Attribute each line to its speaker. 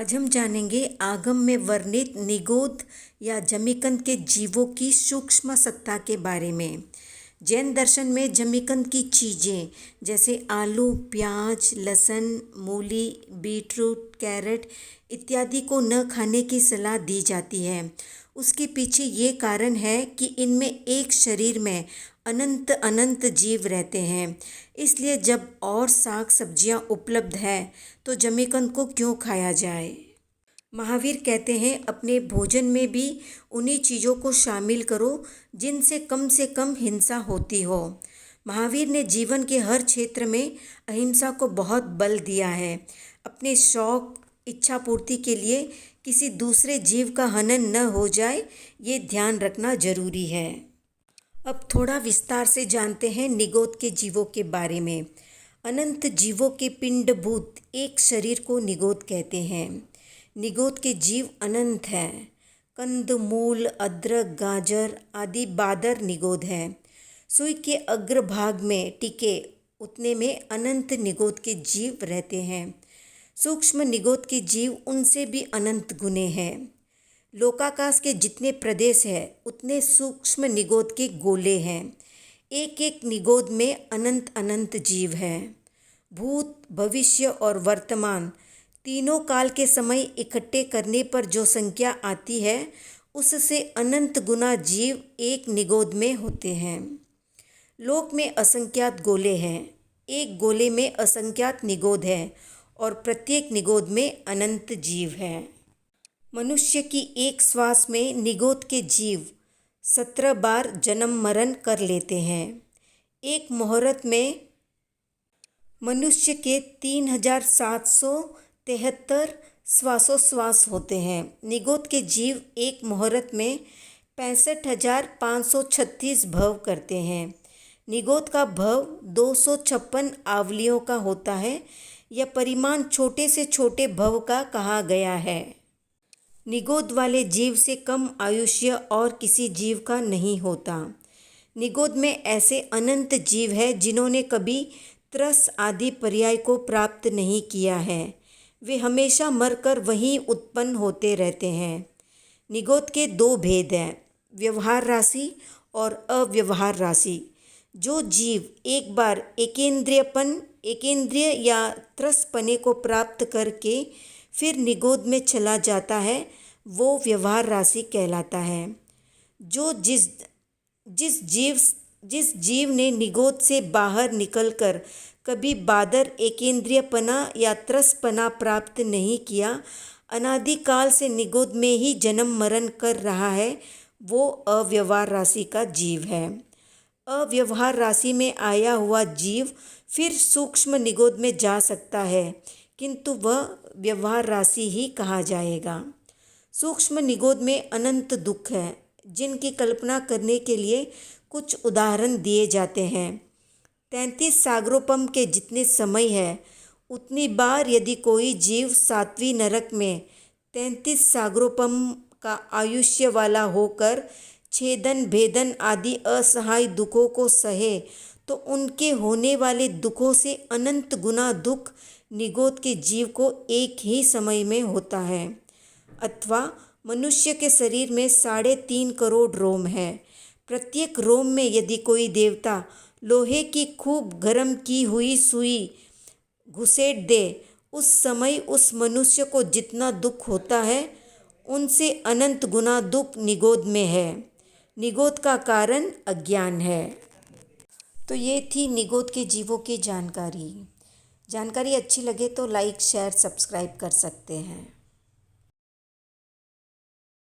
Speaker 1: आज हम जानेंगे आगम में वर्णित निगोद या जमीकंद के जीवों की सूक्ष्म सत्ता के बारे में। जैन दर्शन में जमीकंद की चीज़ें जैसे आलू, प्याज, लहसुन, मूली, बीटरूट, कैरेट इत्यादि को न खाने की सलाह दी जाती है। उसके पीछे ये कारण है कि इनमें एक शरीर में अनंत अनंत जीव रहते हैं। इसलिए जब और साग सब्जियां उपलब्ध है तो जमीकंद को क्यों खाया जाए। महावीर कहते हैं अपने भोजन में भी उन्हीं चीज़ों को शामिल करो जिनसे कम हिंसा होती हो। महावीर ने जीवन के हर क्षेत्र में अहिंसा को बहुत बल दिया है। अपने शौक इच्छा पूर्ति के लिए किसी दूसरे जीव का हनन न हो जाए, ये ध्यान रखना जरूरी है। अब थोड़ा विस्तार से जानते हैं निगोद के जीवों के बारे में। अनंत जीवों के पिंडभूत एक शरीर को निगोद कहते हैं। निगोद के जीव अनंत हैं। कंद, मूल, अदरक, गाजर आदि बादर निगोद हैं। सुई के अग्रभाग में टिके उतने में अनंत निगोद के जीव रहते हैं। सूक्ष्म निगोद के जीव उनसे भी अनंत गुने हैं। लोकाकाश के जितने प्रदेश है उतने सूक्ष्म निगोद के गोले हैं। एक एक निगोद में अनंत अनंत जीव हैं। भूत, भविष्य और वर्तमान तीनों काल के समय इकट्ठे करने पर जो संख्या आती है उससे अनंत गुना जीव एक निगोद में होते हैं। लोक में असंख्यात गोले हैं। एक गोले में असंख्यात निगोद है और प्रत्येक निगोद में अनंत जीव है। मनुष्य की एक श्वास में निगोद के जीव 17 बार जन्म मरण कर लेते हैं। एक मुहूर्त में मनुष्य के 3773 श्वासोश्वास होते हैं। निगोद के जीव एक मुहूर्त में 65,536 भव करते हैं। निगोद का भव 256 आवलियों का होता है। यह परिमाण छोटे से छोटे भव का कहा गया है। निगोद वाले जीव से कम आयुष्य और किसी जीव का नहीं होता। निगोद में ऐसे अनंत जीव हैं जिन्होंने कभी त्रस आदि पर्याय को प्राप्त नहीं किया है। वे हमेशा मरकर वहीं उत्पन्न होते रहते हैं। निगोद के दो भेद हैं, व्यवहार राशि और अव्यवहार राशि। जो जीव एक बार एकेंद्रिय या त्रसपने को प्राप्त करके फिर निगोद में चला जाता है वो व्यवहार राशि कहलाता है। जिस जीव ने निगोद से बाहर निकलकर कभी बादर एकेंद्रियपना या त्रसपना प्राप्त नहीं किया, अनादिकाल से निगोद में ही जन्म मरण कर रहा है, वो अव्यवहार राशि का जीव है। अव्यवहार राशि में आया हुआ जीव फिर सूक्ष्म निगोद में जा सकता है, किंतु वह व्यवहार राशि ही कहा जाएगा। सूक्ष्म निगोद में अनंत दुख है, जिनकी कल्पना करने के लिए कुछ उदाहरण दिए जाते हैं। 33 सागरोपम के जितने समय है उतनी बार यदि कोई जीव सातवीं नरक में 33 सागरोपम का आयुष्य वाला होकर छेदन, भेदन आदि असहाय दुखों को सहे तो उनके होने वाले दुखों से अनंत गुना दुख निगोद के जीव को एक ही समय में होता है। अथवा मनुष्य के शरीर में 3.5 करोड़ रोम है। प्रत्येक रोम में यदि कोई देवता लोहे की खूब गर्म की हुई सुई घुसेड़ दे, उस समय उस मनुष्य को जितना दुख होता है उनसे अनंत गुना दुख निगोद में है। निगोद का कारण अज्ञान है। तो ये थी निगोद के जीवों की जानकारी। जानकारी अच्छी लगे तो लाइक, शेयर, सब्सक्राइब कर सकते हैं।